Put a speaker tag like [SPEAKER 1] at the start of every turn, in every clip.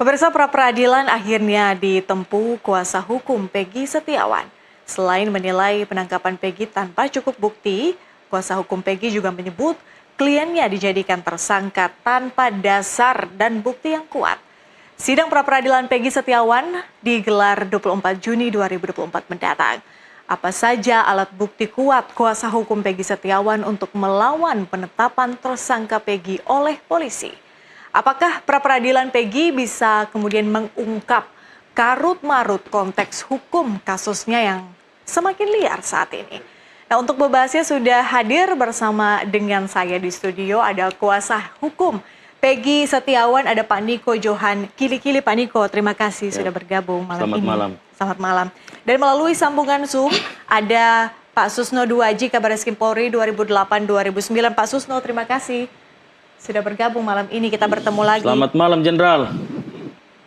[SPEAKER 1] Pemirsa, pra-peradilan akhirnya ditempuh kuasa hukum Peggy Setiawan. Selain menilai penangkapan Peggy tanpa cukup bukti, kuasa hukum Peggy juga menyebut kliennya dijadikan tersangka tanpa dasar dan bukti yang kuat. Sidang pra-peradilan Peggy Setiawan digelar 24 Juni 2024 mendatang. Apa saja alat bukti kuat kuasa hukum Peggy Setiawan untuk melawan penetapan tersangka Peggy oleh polisi? Apakah pra-peradilan Peggy bisa kemudian mengungkap karut-marut konteks hukum kasusnya yang semakin liar saat ini? Nah, untuk membahasnya sudah hadir bersama dengan saya di studio ada kuasa hukum Peggy Setiawan, ada Pak Niko Johan Kili-Kili. Pak Niko, terima kasih sudah bergabung malam ini.
[SPEAKER 2] Selamat malam.
[SPEAKER 1] Selamat malam. Dan melalui sambungan Zoom ada Pak Susno Duaji, Kabareskrim Polri 2008-2009. Pak Susno, terima kasih sudah bergabung malam ini, kita bertemu lagi.
[SPEAKER 2] Selamat malam, Jenderal.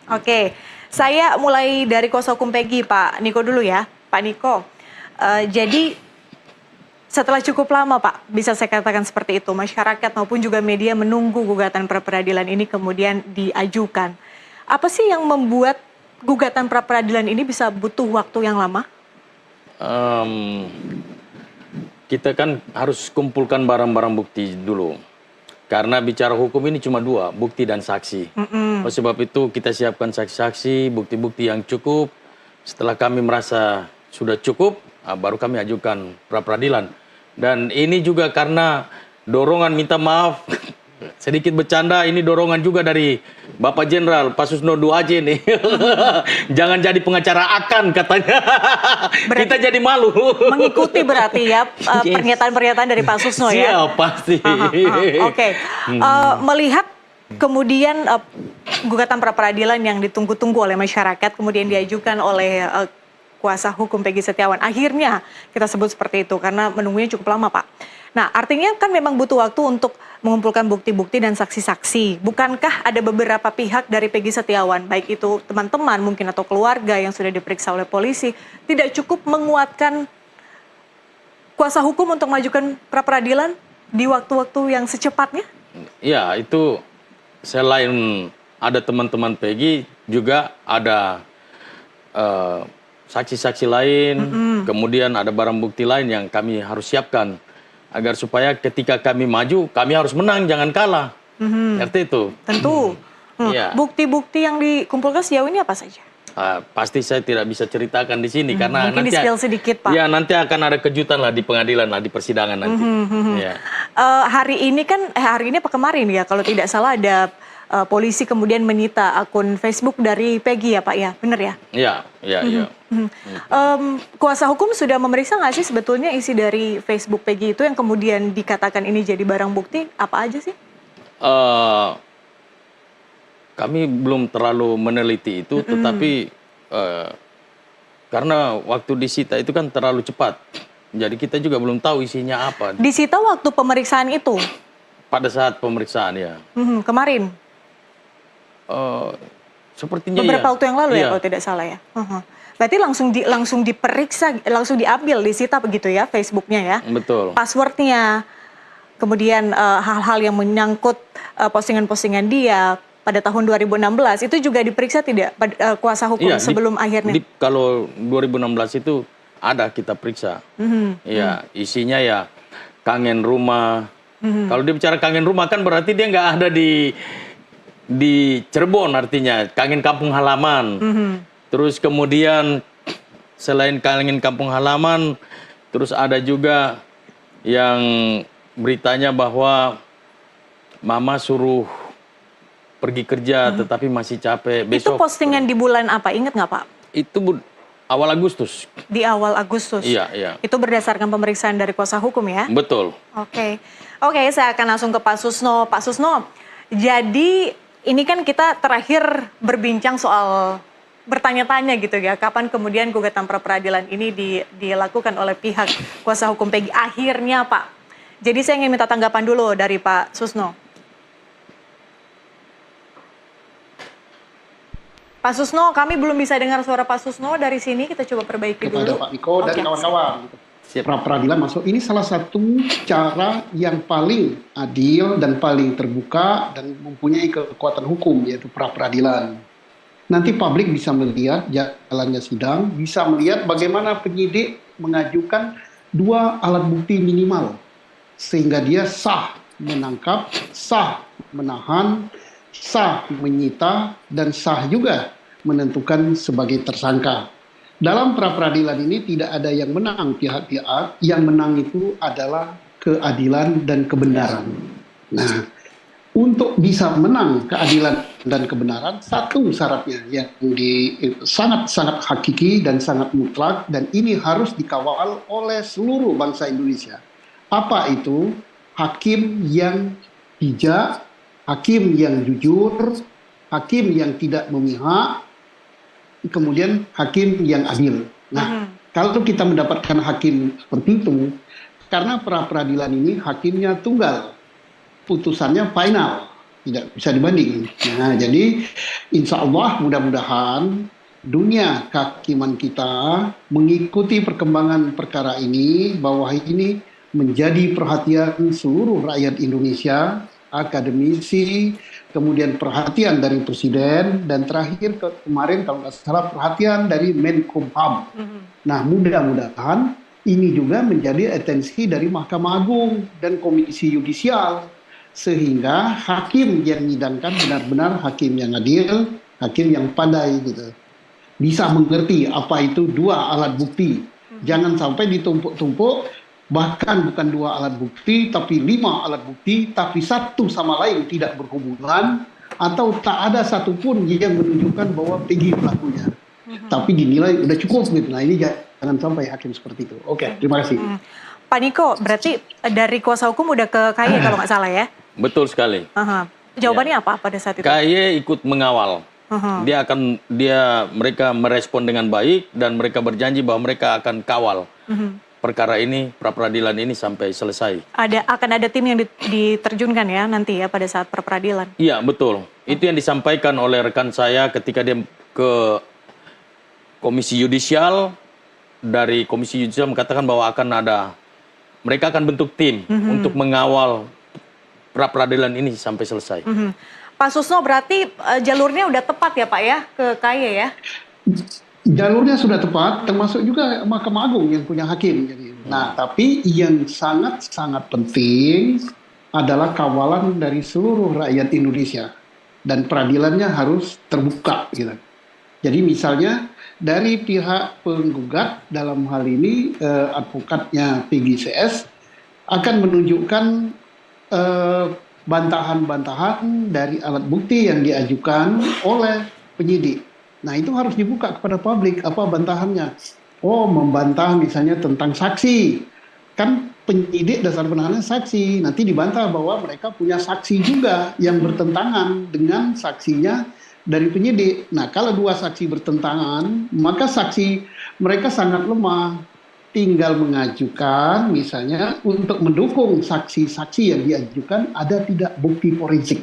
[SPEAKER 1] Oke, saya mulai dari kuasa hukum Peggy, Pak Niko dulu ya. Pak Niko, jadi setelah cukup lama, Pak, bisa saya katakan seperti itu, masyarakat maupun juga media menunggu gugatan pra-peradilan ini kemudian diajukan. Apa sih yang membuat gugatan pra-peradilan ini bisa butuh waktu yang lama?
[SPEAKER 2] Kita kan harus kumpulkan barang-barang bukti dulu. Karena bicara hukum ini cuma dua, bukti dan saksi. Oleh sebab itu kita siapkan saksi-saksi, bukti-bukti yang cukup. Setelah kami merasa sudah cukup, baru kami ajukan pra-peradilan. Dan ini juga karena dorongan, minta maaf, sedikit bercanda, ini dorongan juga dari Bapak Jenderal Pak Susno Duaji nih. Jangan jadi pengacara akan katanya. Kita jadi malu.
[SPEAKER 1] Mengikuti berarti ya pernyataan-pernyataan dari Pak Susno ya?
[SPEAKER 2] Siap, pasti.
[SPEAKER 1] Oke. Melihat kemudian gugatan pra-peradilan yang ditunggu-tunggu oleh masyarakat kemudian diajukan oleh kuasa hukum Peggy Setiawan. Akhirnya kita sebut seperti itu karena menunggunya cukup lama, Pak. Nah, artinya kan memang butuh waktu untuk mengumpulkan bukti-bukti dan saksi-saksi. Bukankah ada beberapa pihak dari Peggy Setiawan, baik itu teman-teman mungkin atau keluarga yang sudah diperiksa oleh polisi, tidak cukup menguatkan kuasa hukum untuk mengajukan pra-peradilan di waktu-waktu yang secepatnya?
[SPEAKER 2] Ya, itu selain ada teman-teman Peggy, juga ada saksi-saksi lain, kemudian ada barang bukti lain yang kami harus siapkan. Agar supaya ketika kami maju, kami harus menang, jangan kalah. Ngerti itu?
[SPEAKER 1] Tentu.
[SPEAKER 2] Ya.
[SPEAKER 1] Bukti-bukti yang dikumpulkan sejauh ini apa saja?
[SPEAKER 2] Pasti saya tidak bisa ceritakan di sini karena
[SPEAKER 1] mungkin
[SPEAKER 2] nanti
[SPEAKER 1] di-spill sedikit, Pak.
[SPEAKER 2] Ya, nanti akan ada kejutan lah di pengadilan lah, di persidangan nanti. Ya.
[SPEAKER 1] Hari ini apa kemarin ya, kalau tidak salah ada polisi kemudian menyita akun Facebook dari Peggy ya, Pak ya, benar ya?
[SPEAKER 2] Iya.
[SPEAKER 1] Kuasa hukum sudah memeriksa nggak sih sebetulnya isi dari Facebook Peggy itu yang kemudian dikatakan ini jadi barang bukti, apa aja sih?
[SPEAKER 2] Kami belum terlalu meneliti itu, tetapi karena waktu disita itu kan terlalu cepat, jadi kita juga belum tahu isinya apa.
[SPEAKER 1] Disita waktu pemeriksaan itu?
[SPEAKER 2] Pada saat pemeriksaan ya.
[SPEAKER 1] Kemarin?
[SPEAKER 2] Sepertinya
[SPEAKER 1] beberapa waktu yang lalu ya,
[SPEAKER 2] iya.
[SPEAKER 1] kalau tidak salah ya. Berarti langsung diperiksa, langsung diambil, disita begitu ya Facebooknya ya?
[SPEAKER 2] Betul.
[SPEAKER 1] Passwordnya, kemudian hal-hal yang menyangkut postingan-postingan dia pada tahun 2016 itu juga diperiksa tidak kuasa hukum sebelum akhirnya?
[SPEAKER 2] Kalau 2016 itu ada kita periksa. Iya, isinya ya kangen rumah. Kalau dia bicara kangen rumah kan berarti dia nggak ada di Cirebon, artinya kangen kampung halaman. Terus kemudian selain kangen kampung halaman, terus ada juga yang beritanya bahwa mama suruh pergi kerja tetapi masih capek. Besok.
[SPEAKER 1] Itu postingan di bulan apa? Ingat nggak, Pak?
[SPEAKER 2] Itu awal Agustus.
[SPEAKER 1] Di awal Agustus?
[SPEAKER 2] Iya.
[SPEAKER 1] Itu berdasarkan pemeriksaan dari kuasa hukum ya?
[SPEAKER 2] Betul.
[SPEAKER 1] Oke, saya akan langsung ke Pak Susno. Pak Susno, jadi ini kan kita terakhir berbincang soal bertanya-tanya gitu ya, kapan kemudian gugatan pra-peradilan ini dilakukan oleh pihak kuasa hukum Peggy akhirnya, Pak. Jadi saya ingin minta tanggapan dulu dari Pak Susno. Pak Susno, kami belum bisa dengar suara Pak Susno dari sini, kita coba perbaiki dulu.
[SPEAKER 3] Kepada Pak Niko dan kawan-kawan. Pra-peradilan masuk, ini salah satu cara yang paling adil dan paling terbuka dan mempunyai kekuatan hukum, yaitu pra-peradilan. nanti publik bisa melihat jalannya sidang, bisa melihat bagaimana penyidik mengajukan 2 alat bukti minimal sehingga dia sah menangkap, sah menahan, sah menyita, dan sah juga menentukan sebagai tersangka. Dalam pra-peradilan ini tidak ada yang menang pihak-pihak, yang menang itu adalah keadilan dan kebenaran. Nah, untuk bisa menang keadilan dan kebenaran, satu syaratnya yang sangat-sangat hakiki dan sangat mutlak, dan ini harus dikawal oleh seluruh bangsa Indonesia. Apa itu? Hakim yang bijak, hakim yang jujur, hakim yang tidak memihak, kemudian hakim yang adil. Nah, kalau kita mendapatkan hakim seperti itu, karena pra-peradilan ini hakimnya tunggal, putusannya final, tidak bisa dibanding. Nah, jadi insya Allah mudah-mudahan dunia kehakiman kita mengikuti perkembangan perkara ini, bahwa ini menjadi perhatian seluruh rakyat Indonesia, akademisi, kemudian perhatian dari Presiden, dan terakhir kemarin kalau nggak salah perhatian dari Menkumham. Nah, mudah-mudahan ini juga menjadi atensi dari Mahkamah Agung dan Komisi Yudisial, sehingga hakim yang menyidangkan benar-benar hakim yang adil, hakim yang pandai gitu. Bisa mengerti apa itu 2 alat bukti. Jangan sampai ditumpuk-tumpuk, bahkan bukan 2 alat bukti, tapi 5 alat bukti, tapi satu sama lain tidak berhubungan, atau tak ada satupun yang menunjukkan bahwa Peggy pelakunya. Tapi dinilai udah cukup gitu. Nah, ini jangan sampai hakim seperti itu. Oke, terima kasih.
[SPEAKER 1] Pak Niko, berarti dari kuasa hukum udah ke KY kalau nggak salah ya?
[SPEAKER 2] Betul sekali.
[SPEAKER 1] Jawabannya apa pada saat itu?
[SPEAKER 2] KY ikut mengawal. Mereka merespon dengan baik, dan mereka berjanji bahwa mereka akan kawal perkara ini, pra-peradilan ini sampai selesai.
[SPEAKER 1] Akan ada tim yang diterjunkan ya nanti ya pada saat pra-peradilan? Iya,
[SPEAKER 2] betul. Itu yang disampaikan oleh rekan saya ketika dia ke Komisi Yudisial. Dari Komisi Yudisial mengatakan bahwa mereka akan bentuk tim untuk mengawal pra-peradilan ini sampai selesai.
[SPEAKER 1] Pak Susno, berarti jalurnya udah tepat ya Pak ya ke KY ya?
[SPEAKER 3] Jalurnya sudah tepat, termasuk juga Mahkamah Agung yang punya hakim. Nah, tapi yang sangat-sangat penting adalah kawalan dari seluruh rakyat Indonesia, dan peradilannya harus terbuka gitu. Jadi misalnya dari pihak penggugat dalam hal ini advokatnya Peggy CS akan menunjukkan bantahan-bantahan dari alat bukti yang diajukan oleh penyidik. Nah, itu harus dibuka kepada publik apa bantahannya. Oh, membantah misalnya tentang saksi. Kan penyidik dasar penahanan saksi, nanti dibantah bahwa mereka punya saksi juga yang bertentangan dengan saksinya dari penyidik. Nah, kalau 2 saksi bertentangan, maka saksi mereka sangat lemah. Tinggal mengajukan misalnya untuk mendukung saksi-saksi yang diajukan ada tidak bukti forensik.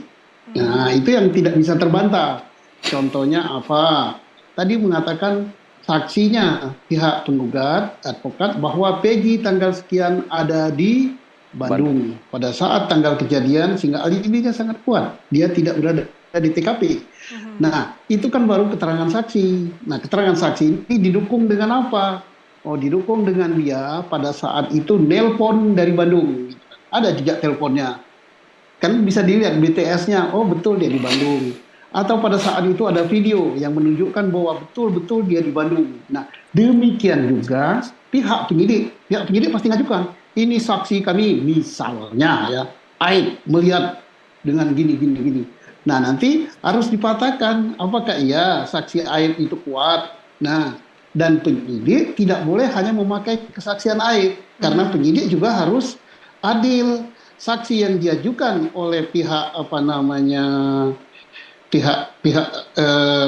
[SPEAKER 3] Nah, itu yang tidak bisa terbantah. Contohnya apa? Tadi mengatakan saksinya pihak penggugat, advokat, bahwa Peggy tanggal sekian ada di Bandung pada saat tanggal kejadian, sehingga alibinya sangat kuat. Dia tidak berada di TKP. Nah, itu kan baru keterangan saksi. Nah, keterangan saksi ini didukung dengan apa? Oh, didukung dengan dia pada saat itu nelpon dari Bandung. Ada jejak teleponnya. Kan bisa dilihat BTS-nya, oh betul dia di Bandung. Atau pada saat itu ada video yang menunjukkan bahwa betul-betul dia di Bandung. Nah, demikian juga pihak penyidik pasti ngajukan. Ini saksi kami, misalnya ya, Aib melihat dengan gini. Nah, nanti harus dipatahkan apakah iya saksi Aib itu kuat. Nah, dan penyidik tidak boleh hanya memakai kesaksian Aib, karena penyidik juga harus adil. Saksi yang diajukan oleh pihak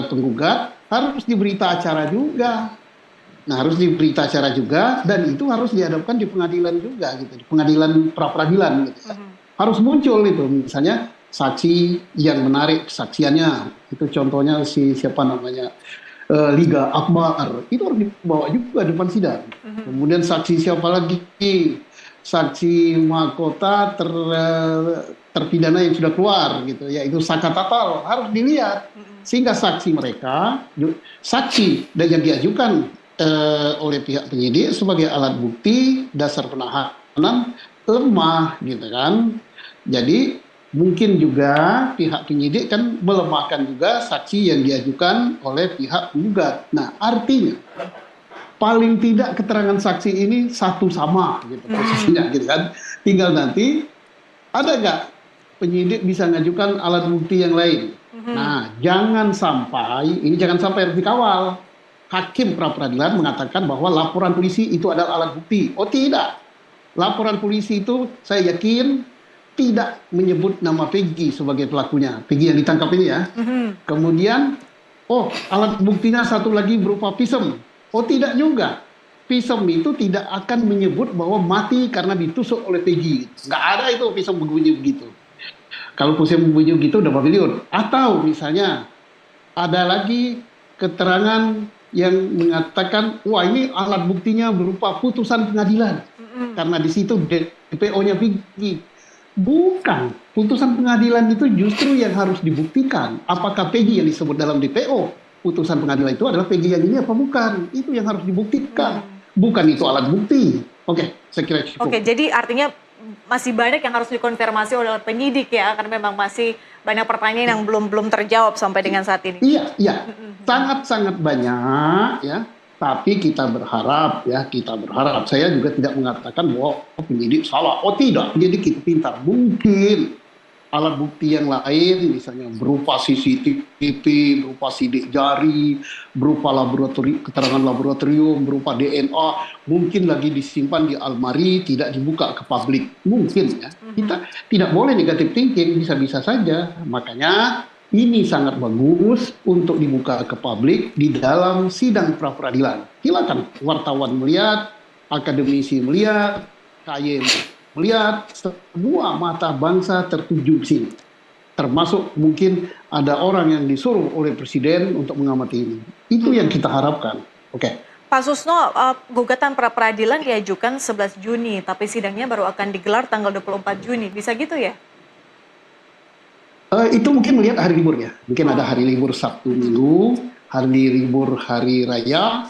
[SPEAKER 3] penggugat harus diberita acara juga. Nah, harus diberita acara juga, dan itu harus dihadapkan di pengadilan juga gitu, di pengadilan pra-peradilan gitu. Harus muncul itu, misalnya saksi yang menarik kesaksiannya, itu contohnya Liga Akbar, itu harus dibawa juga di depan sidang. Kemudian saksi siapa lagi? Saksi mahkota terpidana yang sudah keluar gitu, yaitu Saka Tatal, harus dilihat. Sehingga saksi dan yang diajukan oleh pihak penyidik sebagai alat bukti dasar penahanan lemah gitu kan. Jadi mungkin juga pihak penyidik kan melemahkan juga saksi yang diajukan oleh pihak penggugat. Nah, artinya paling tidak keterangan saksi ini satu sama gitu posisinya gitu kan. Tinggal nanti ada nggak penyidik bisa mengajukan alat bukti yang lain. Nah, jangan sampai harus dikawal. Hakim pra peradilan mengatakan bahwa laporan polisi itu adalah alat bukti. Oh tidak, laporan polisi itu saya yakin tidak menyebut nama Peggy sebagai pelakunya. Peggy yang ditangkap ini ya. Kemudian, alat buktinya satu lagi berupa pisem. Oh tidak juga. Pisem itu tidak akan menyebut bahwa mati karena ditusuk oleh Peggy. Nggak ada itu pisem berbunyi begitu. Kalau pisem berbunyi begitu udah pavilion. Atau misalnya ada lagi keterangan yang mengatakan, wah ini alat buktinya berupa putusan pengadilan. Karena di situ DPO-nya Peggy. Bukan. Putusan pengadilan itu justru yang harus dibuktikan. Apakah Peggy yang disebut dalam DPO putusan pengadilan itu adalah Peggy yang ini apa bukan? Itu yang harus dibuktikan. Bukan itu alat bukti. Oke, saya kira cukup.
[SPEAKER 1] Oke, jadi artinya masih banyak yang harus dikonfirmasi oleh penyidik ya, karena memang masih banyak pertanyaan yang belum terjawab sampai dengan saat ini.
[SPEAKER 3] Iya. Sangat-sangat banyak ya. Tapi kita berharap. Saya juga tidak mengatakan bahwa penyidik salah. Oh tidak, penyidik itu pintar. Mungkin alat bukti yang lain, misalnya berupa CCTV, berupa sidik jari, berupa keterangan laboratorium, berupa DNA, mungkin lagi disimpan di almari, tidak dibuka ke publik. Mungkin ya. Kita tidak boleh negatif thinking, bisa-bisa saja. Makanya ini sangat bagus untuk dibuka ke publik di dalam sidang pra-peradilan. Silakan wartawan melihat, akademisi melihat, KY melihat, semua mata bangsa tertuju di sini. Termasuk mungkin ada orang yang disuruh oleh Presiden untuk mengamati ini. Itu yang kita harapkan. Oke.
[SPEAKER 1] Pak Susno, gugatan pra-peradilan diajukan 11 Juni, tapi sidangnya baru akan digelar tanggal 24 Juni. Bisa gitu ya?
[SPEAKER 3] Itu mungkin melihat hari liburnya. Mungkin ada hari libur Sabtu Minggu, hari libur Hari Raya,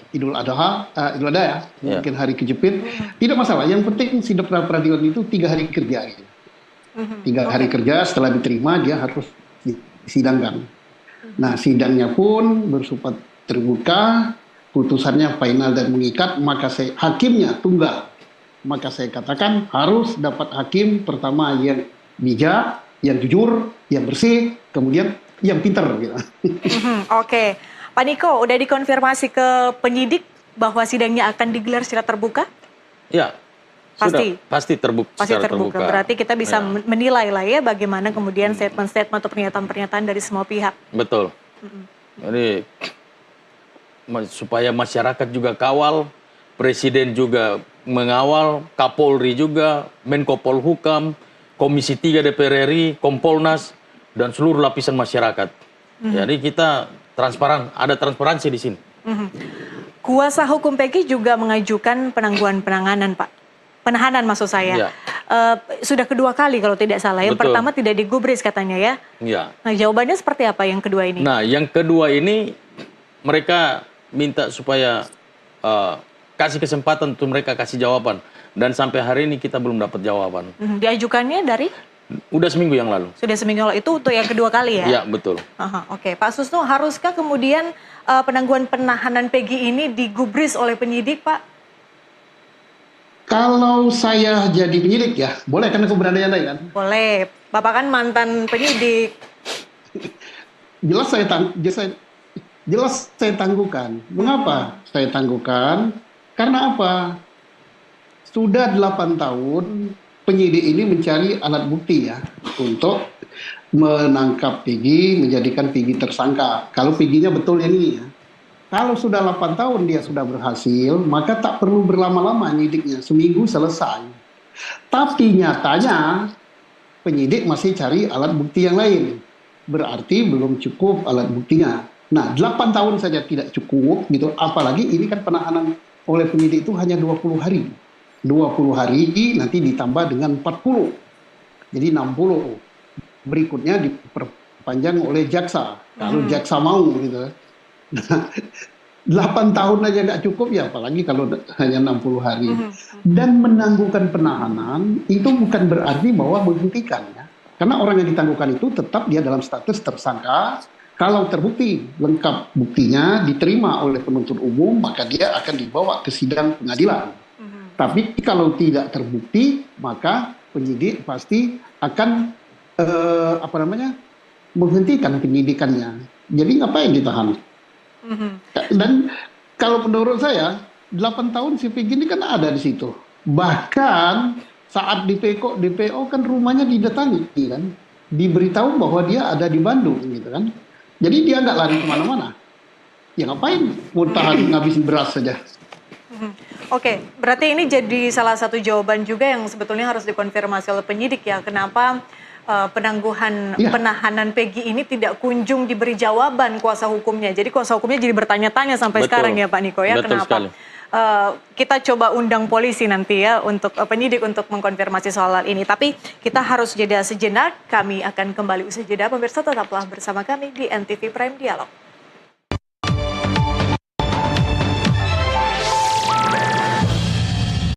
[SPEAKER 3] Idul Adha ya, mungkin hari kejepit, tidak masalah. Yang penting sidang pra-peradilan itu 3 hari kerja. Gitu. 3 hari kerja setelah diterima dia harus disidangkan. Nah sidangnya pun bersifat terbuka, putusannya final dan mengikat, maka hakimnya tunggal. Maka saya katakan harus dapat hakim pertama yang bijak, yang jujur, yang bersih, kemudian yang pintar. Gitu.
[SPEAKER 1] Oke. Pak Niko, udah dikonfirmasi ke penyidik bahwa sidangnya akan digelar secara terbuka?
[SPEAKER 2] Ya, pasti terbuka.
[SPEAKER 1] Pasti terbuka. Berarti kita bisa menilai lah ya bagaimana kemudian statement-statement atau pernyataan-pernyataan dari semua pihak.
[SPEAKER 2] Betul. Jadi supaya masyarakat juga kawal, Presiden juga mengawal, Kapolri juga, Menko Polhukam, Komisi 3 DPR RI, Kompolnas, dan seluruh lapisan masyarakat. Jadi kita transparan, ada transparansi di sini.
[SPEAKER 1] Kuasa hukum Peggy juga mengajukan penangguhan penahanan, Pak. Penahanan maksud saya. Sudah kedua kali kalau tidak salah. Yang pertama tidak digubris katanya ya.
[SPEAKER 2] Iya.
[SPEAKER 1] Nah jawabannya seperti apa yang kedua ini?
[SPEAKER 2] Nah yang kedua ini mereka minta supaya kasih kesempatan untuk mereka kasih jawaban. Dan sampai hari ini kita belum dapat jawaban.
[SPEAKER 1] Diajukannya dari?
[SPEAKER 2] Udah seminggu yang lalu.
[SPEAKER 1] Sudah seminggu lalu, itu untuk yang kedua kali ya?
[SPEAKER 2] Iya, betul.
[SPEAKER 1] Oke, Pak Susno, haruskah kemudian penangguhan penahanan Peggy ini digubris oleh penyidik, Pak?
[SPEAKER 3] Kalau saya jadi penyidik ya, boleh kan aku berandai-andai kan?
[SPEAKER 1] Boleh, Bapak kan mantan penyidik.
[SPEAKER 3] Jelas saya tangguhkan. Mengapa saya tangguhkan? Karena apa? Sudah 8 tahun penyidik ini mencari alat bukti ya untuk menangkap Peggy, menjadikan Peggy tersangka. Kalau Peggy-nya betul yang ini ya. Kalau sudah 8 tahun dia sudah berhasil, maka tak perlu berlama-lama nyidiknya, seminggu selesai. Tapi nyatanya penyidik masih cari alat bukti yang lain. Berarti belum cukup alat buktinya. Nah, 8 tahun saja tidak cukup gitu, apalagi ini kan penahanan oleh penyidik itu hanya 20 hari. 20 hari nanti ditambah dengan 40. Jadi 60. Berikutnya panjang oleh jaksa. Kalau jaksa mau gitu. Nah, 8 tahun aja nggak cukup ya, apalagi kalau hanya 60 hari. Dan menangguhkan penahanan itu bukan berarti bahwa menghentikan ya. Karena orang yang ditangguhkan itu tetap dia dalam status tersangka. Kalau terbukti lengkap buktinya diterima oleh penuntut umum, maka dia akan dibawa ke sidang pengadilan. Tapi kalau tidak terbukti, maka penyidik pasti akan menghentikan penyidikannya. Jadi ngapain ditahan? Dan kalau menurut saya 8 tahun si Peggy ini kan ada di situ. Bahkan saat DPO kan rumahnya didatangi kan, diberitahu bahwa dia ada di Bandung gitu kan. Jadi dia nggak lari kemana-mana. Ya ngapain mau tahan ngabisin beras saja.
[SPEAKER 1] Oke, berarti ini jadi salah satu jawaban juga yang sebetulnya harus dikonfirmasi oleh penyidik ya. Kenapa penahanan Peggy ini tidak kunjung diberi jawaban kuasa hukumnya. Jadi kuasa hukumnya jadi bertanya-tanya sampai sekarang ya Pak Niko ya.
[SPEAKER 2] Betul
[SPEAKER 1] Kenapa?
[SPEAKER 2] sekali.
[SPEAKER 1] Kita coba undang polisi nanti ya untuk penyidik untuk mengkonfirmasi soal ini. Tapi kita harus jeda sejenak. Kami akan kembali usai jeda. Pemirsa tetaplah bersama kami di NTV Prime Dialog.